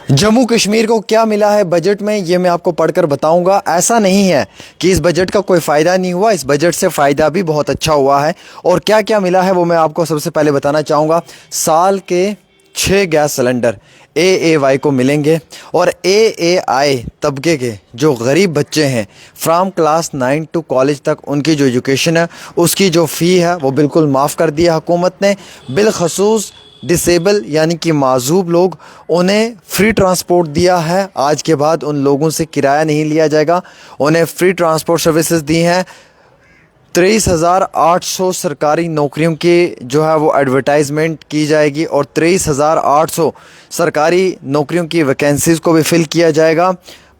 जम्मू कश्मीर को क्या मिला है बजट में, ये मैं आपको पढ़कर बताऊंगा। ऐसा नहीं है कि इस बजट का कोई फ़ायदा नहीं हुआ, इस बजट से फ़ायदा भी बहुत अच्छा हुआ है। और क्या क्या मिला है वो मैं आपको सबसे पहले बताना चाहूँगा। साल के 6 गैस सिलेंडर AAY को मिलेंगे और AAI तबके के जो गरीब बच्चे हैं फ्राम क्लास 9 टू कॉलेज तक उनकी जो एजुकेशन है उसकी जो फ़ी है वो बिल्कुल माफ़ कर दिया हुकूमत ने। बिलखसूस डिसेबल यानी कि माजूब लोग, उन्हें फ्री ट्रांसपोर्ट दिया है। आज के बाद उन लोगों से किराया नहीं लिया जाएगा, उन्हें फ्री ट्रांसपोर्ट सर्विसेज दी हैं। 23,800 सरकारी नौकरियों की जो है वो एडवर्टाइजमेंट की जाएगी और 23,800 सरकारी नौकरियों की वैकेंसीज़ को भी फिल किया जाएगा।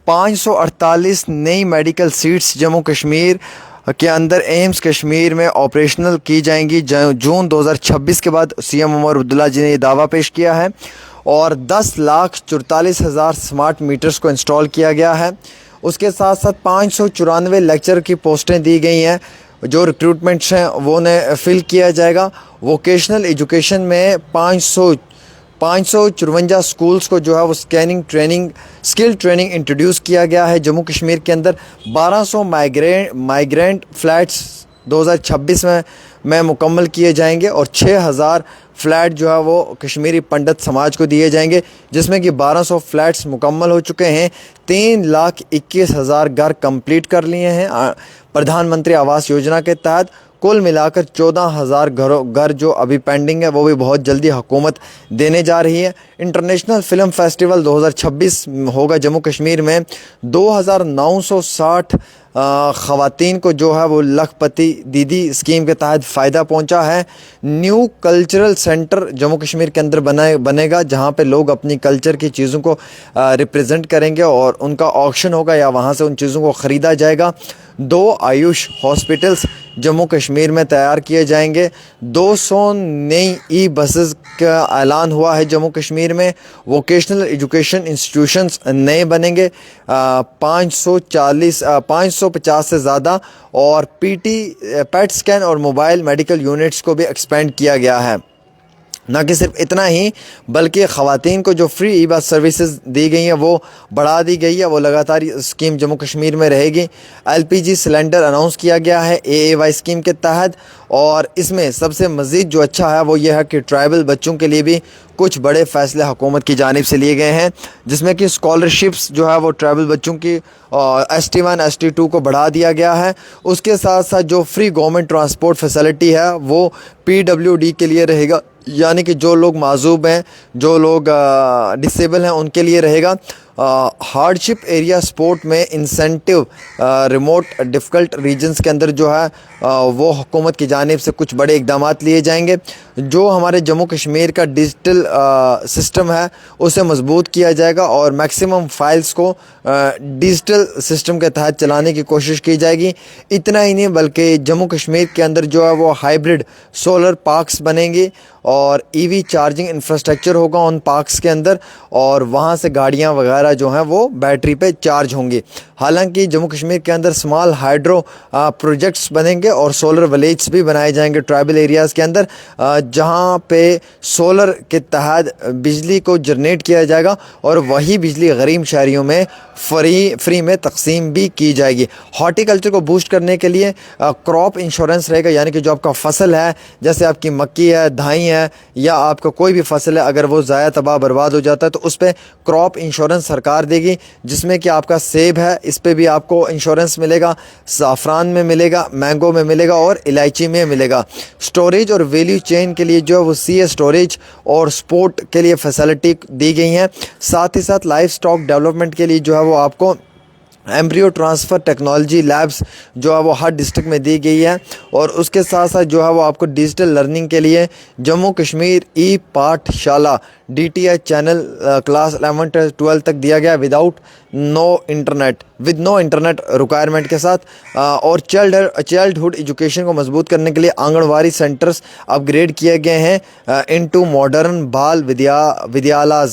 548 नई मेडिकल सीट्स जम्मू कश्मीर के अंदर एम्स कश्मीर में ऑपरेशनल की जाएंगी। जून 2026 के बाद CM उमर अब्दुल्ला जी ने ये दावा पेश किया है। और 10,44,000 स्मार्ट मीटर्स को इंस्टॉल किया गया है। उसके साथ साथ 594 लेक्चर की पोस्टें दी गई हैं, जो रिक्रूटमेंट्स हैं वो उन्हें फिल किया जाएगा। वोकेशनल एजुकेशन में 554 स्कूल्स को जो है वो स्किल ट्रेनिंग इंट्रोड्यूस किया गया है जम्मू कश्मीर के अंदर। 1200 माइग्रेंट फ्लैट्स 2026 में मुकम्मल किए जाएंगे और 6,000 फ्लैट जो है वो कश्मीरी पंडित समाज को दिए जाएंगे, जिसमें कि 1200 फ्लैट्स मुकम्मल हो चुके हैं। 3,21,000 घर कंप्लीट कर लिए हैं प्रधानमंत्री आवास योजना के तहत। कुल मिलाकर 14,000 घर जो अभी पेंडिंग है वो भी बहुत जल्दी हुकूमत देने जा रही है। इंटरनेशनल फ़िल्म फेस्टिवल 2026 होगा जम्मू कश्मीर में। 2,960 ख़वातीन को जो है वो लखपति दीदी स्कीम के तहत फ़ायदा पहुंचा है। New cultural centre Jammu Kashmir के अंदर बनेगा, जहां पे लोग अपनी कल्चर की चीज़ों को रिप्रेजेंट करेंगे और उनका ऑक्शन होगा या वहां से उन चीज़ों को ख़रीदा जाएगा। 2 आयुष हॉस्पिटल्स जम्मू कश्मीर में तैयार किए जाएंगे। 200 नई ई-बसेस का ऐलान हुआ है जम्मू कश्मीर में। वोकेशनल एजुकेशन इंस्टीट्यूशंस नए बनेंगे 550 से ज़्यादा। और पेट स्कैन और मोबाइल मेडिकल यूनिट्स को भी एक्सपेंड किया गया है। ना कि सिर्फ इतना ही बल्कि ख़वातीन को जो फ्री ई-बस सर्विसेज दी गई हैं वो बढ़ा दी गई है, वो लगातार स्कीम जम्मू कश्मीर में रहेगी। LPG सिलेंडर अनाउंस किया गया है AAY स्कीम के तहत। और इसमें सबसे मज़ीद जो अच्छा है वो ये है कि ट्राइबल बच्चों के लिए भी कुछ बड़े फ़ैसले हुकूमत की जानिब से लिए गए हैं, जिसमें कि स्कॉलरशिप्स जो है वो ट्राइबल बच्चों की ST1 ST2 को बढ़ा दिया गया है। उसके साथ साथ जो फ्री गवर्नमेंट ट्रांसपोर्ट फैसिलिटी है वो PWD के लिए रहेगा, यानी कि जो लोग माजूब हैं, जो लोग डिसेबल हैं उनके लिए रहेगा। हार्डशिप एरिया सपोर्ट में इंसेंटिव रिमोट डिफ़िकल्ट रीजन्स के अंदर जो है वो हुकूमत की जानिब से कुछ बड़े इक़दाम लिए जाएंगे। जो हमारे जम्मू कश्मीर का डिजिटल सिस्टम है उसे मजबूत किया जाएगा और मैक्सिमम फ़ाइल्स को डिजिटल सिस्टम के तहत चलाने की कोशिश की जाएगी। इतना ही नहीं बल्कि जम्मू कश्मीर के अंदर जो है वो हाइब्रिड सोलर पार्क्स बनेंगे और EV चार्जिंग इंफ्रास्ट्रक्चर होगा उन पार्क्स के अंदर, और वहाँ से गाड़ियाँ वगैरह जो हैं वो बैटरी पे चार्ज होंगी। हालांकि जम्मू कश्मीर के अंदर स्मॉल हाइड्रो प्रोजेक्ट्स बनेंगे और सोलर विलेज भी बनाए जाएंगे ट्राइबल एरियाज़ के अंदर, जहाँ पे सोलर के तहत बिजली को जनरेट किया जाएगा और वही बिजली गरीब शहरियों में फ्री में तकसीम भी की जाएगी। हॉर्टिकल्चर को बूस्ट करने के लिए क्रॉप इंश्योरेंस रहेगा, यानी कि जो आपका फसल है, जैसे आपकी मक्की है, धाई है या आपका कोई भी फसल है, अगर वो ज़ाया तबाह बर्बाद हो जाता है तो उस पर क्रॉप इंश्योरेंस सरकार देगी, जिसमें कि आपका सेब है इस पे भी आपको इंश्योरेंस मिलेगा, ज़ाफ़रान में मिलेगा, मैंगो में मिलेगा और इलायची में मिलेगा। स्टोरेज और वैल्यू चेन के लिए जो है वो CA स्टोरेज और स्पोर्ट के लिए फैसिलिटी दी गई हैं। साथ ही साथ लाइफ स्टॉक डेवलपमेंट के लिए जो है वो आपको एम्ब्रियो ट्रांसफ़र टेक्नोलॉजी लैब्स जो है वो हर डिस्ट्रिक्ट में दी गई है। और उसके साथ साथ जो है वो आपको डिजिटल लर्निंग के लिए जम्मू कश्मीर पाठशाला DTI चैनल क्लास 11-12 तक दिया गया विद नो इंटरनेट रिक्वायरमेंट के साथ। और चाइल्डहुड एजुकेशन को मजबूत करने के लिए आंगनवाड़ी सेंटर्स अपग्रेड किए गए हैं इनटू मॉडर्न बाल विद्यालय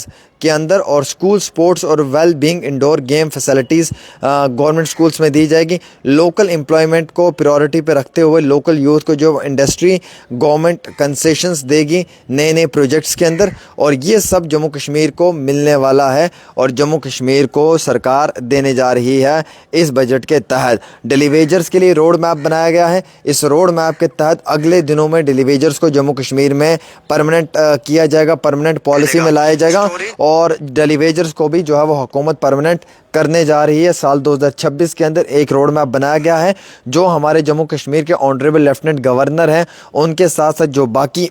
کے اندر اور اسکول سپورٹس اور well being indoor game facilities government schools میں دی جائے گی. لوکل امپلائمنٹ کو پریورٹی پہ رکھتے ہوئے لوکل یوتھ کو جو انڈسٹری گورنمنٹ کنسیشنز دے گی نئے نئے پروجیکٹس کے اندر, اور یہ سب جموں کشمیر کو ملنے والا ہے اور جموں کشمیر کو سرکار دینے جا رہی ہے اس بجٹ کے تحت. ڈیلی ویجرز کے لیے روڈ میپ بنایا گیا ہے. اس روڈ میپ کے تحت اگلے دنوں میں ڈیلی ویجرز کو جموں کشمیر میں پرماننٹ کیا جائے گا, پرماننٹ پالیسی میں لایا جائے گا, اور ڈیلی ویجرز کو بھی جو ہے وہ حکومت پرماننٹ کرنے جا رہی ہے. سال 2026 کے اندر ایک روڈ میپ بنایا گیا ہے جو ہمارے جموں کشمیر کے آنریبل لیفٹیننٹ گورنر ہیں ان کے ساتھ ساتھ جو باقی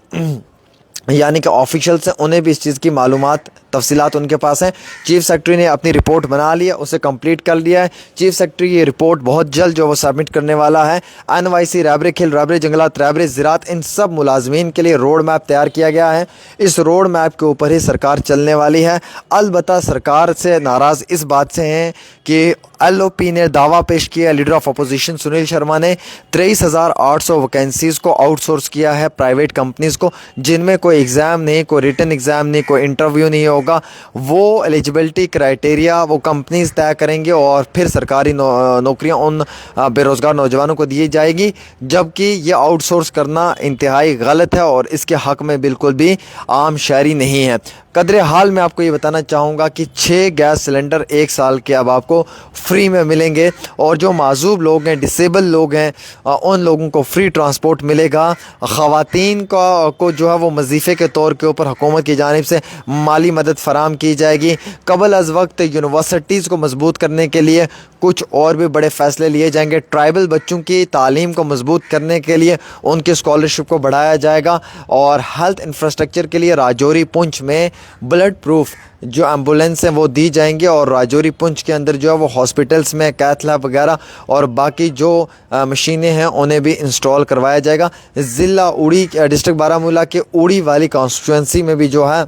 یعنی کہ آفیشلس ہیں انہیں بھی اس چیز کی معلومات تفصیلات ان کے پاس ہیں. چیف سیکرٹری نے اپنی رپورٹ بنا لی ہے, اسے کمپلیٹ کر لیا ہے. چیف سیکرٹری یہ رپورٹ بہت جلد جو وہ سبمٹ کرنے والا ہے. NYC, رہبر کھیل, رہبر جنگلات, رہبر زراعت, ان سب ملازمین کے لیے روڈ میپ تیار کیا گیا ہے. اس روڈ میپ کے اوپر ہی سرکار چلنے والی ہے. البتہ سرکار سے ناراض اس بات سے ہیں کہ LOP نے دعویٰ پیش کیا, leader of opposition Sunil Sharma نے 23,800 ویکینسیز کو آؤٹ سورس کیا ہے پرائیویٹ کمپنیز کو, جن میں کوئی ایگزام نہیں, کوئی ریٹن ایگزام نہیں, کوئی انٹرویو نہیں ہوگا. وہ ایلیجبلٹی کرائٹیریا وہ کمپنیز طے کریں گے اور پھر سرکاری نوکریاں ان بے روزگار نوجوانوں کو دی جائے گی, جبکہ یہ آؤٹ سورس کرنا انتہائی غلط ہے اور اس کے حق میں بالکل بھی عام شہری نہیں ہے. قدر حال میں آپ کو یہ بتانا چاہوں گا کہ 6 گیس سلنڈر 1 سال کے اب آپ کو فری میں ملیں گے, اور جو معذور لوگ ہیں, ڈسیبل لوگ ہیں, ان لوگوں کو فری ٹرانسپورٹ ملے گا. خواتین کو جو ہے وہ وظیفے کے طور کے اوپر حکومت کی جانب سے مالی مدد فراہم کی جائے گی. قبل از وقت یونیورسٹیز کو مضبوط کرنے کے لیے کچھ اور بھی بڑے فیصلے لیے جائیں گے. ٹرائبل بچوں کی تعلیم کو مضبوط کرنے کے لیے ان کی اسکالرشپ کو بڑھایا جائے گا, اور ہیلتھ انفراسٹرکچر کے لیے راجوری پونچھ میں بلڈ پروف جو ایمبولینس ہیں وہ دی جائیں گے, اور راجوری پونچھ کے اندر جو ہے وہ ہاسپٹلس میں کیتھ لیب وغیرہ اور باقی جو مشینیں ہیں انہیں بھی انسٹال کروایا جائے گا. ضلع اوڑی ڈسٹرکٹ بارہمولہ کے اوڑی والی کانسٹیچوئنسی میں بھی جو ہے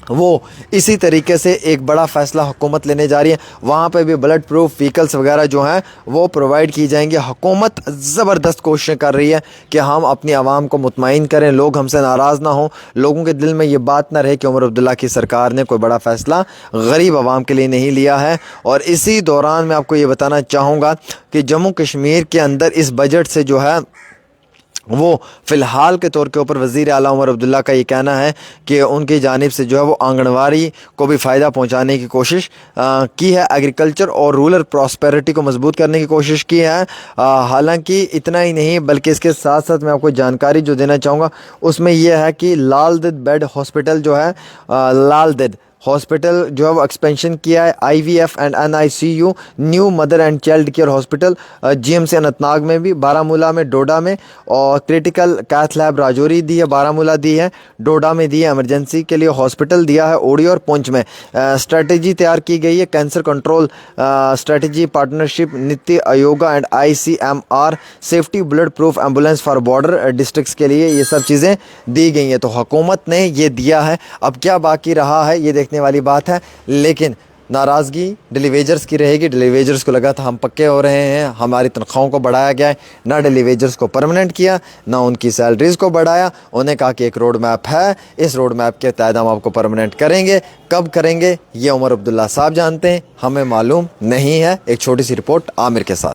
وہ اسی طریقے سے ایک بڑا فیصلہ حکومت لینے جا رہی ہے. وہاں پہ بھی بلڈ پروف وہیکلس وغیرہ جو ہیں وہ پرووائڈ کی جائیں گے. حکومت زبردست کوششیں کر رہی ہے کہ ہم اپنی عوام کو مطمئن کریں, لوگ ہم سے ناراض نہ ہوں, لوگوں کے دل میں یہ بات نہ رہے کہ عمر عبداللہ کی سرکار نے کوئی بڑا فیصلہ غریب عوام کے لیے نہیں لیا ہے. اور اسی دوران میں آپ کو یہ بتانا چاہوں گا کہ جموں کشمیر کے اندر اس بجٹ سے جو ہے وہ فی الحال کے طور کے اوپر وزیر اعلیٰ عمر عبداللہ کا یہ کہنا ہے کہ ان کی جانب سے جو ہے وہ آنگن واڑی کو بھی فائدہ پہنچانے کی کوشش کی ہے, ایگریکلچر اور رورل پراسپیرٹی کو مضبوط کرنے کی کوشش کی ہے. حالانکہ اتنا ہی نہیں بلکہ اس کے ساتھ ساتھ میں آپ کو جانکاری جو دینا چاہوں گا اس میں یہ ہے کہ لال دید بیڈ ہاسپٹل جو ہے, لال دید ہاسپٹل جو ہے وہ ایکسپینشن کیا ہے. IVF and NICU new mother and child care hospital GMC Anantnag میں بھی, بارہمولہ میں, ڈوڈا میں, اور کرٹیکل کیتھ لیب راجوری دی ہے, بارہمولہ دی ہے, ڈوڈا میں دی ہے, ایمرجنسی کے لیے ہاسپٹل دیا ہے اوڑی اور پونچھ میں. اسٹریٹجی تیار کی گئی ہے cancer control strategy partnership NITI Aayog and ICMR safety bullet proof ambulance for border districts کے لیے یہ سب چیزیں دی گئی ہیں. تو حکومت نے یہ دیا ہے, اب کیا باقی رہا ہے یہ دیکھنے والی بات ہے. لیکن ناراضگی ڈیلی ویجرز کی رہے گی. ڈیلی ویجرز کو لگا تھا ہم پکے ہو رہے ہیں, ہماری تنخواہوں کو بڑھایا گیا ہے, نہ ڈیلی ویجرز کو پرماننٹ کیا, نہ ان کی سیلریز کو بڑھایا. انہیں کہا کہ ایک روڈ میپ ہے, اس روڈ میپ کے تحت ہم آپ کو پرماننٹ کریں گے. کب کریں گے یہ عمر عبداللہ صاحب جانتے ہیں, ہمیں معلوم نہیں ہے. ایک چھوٹی سی رپورٹ عامر کے ساتھ.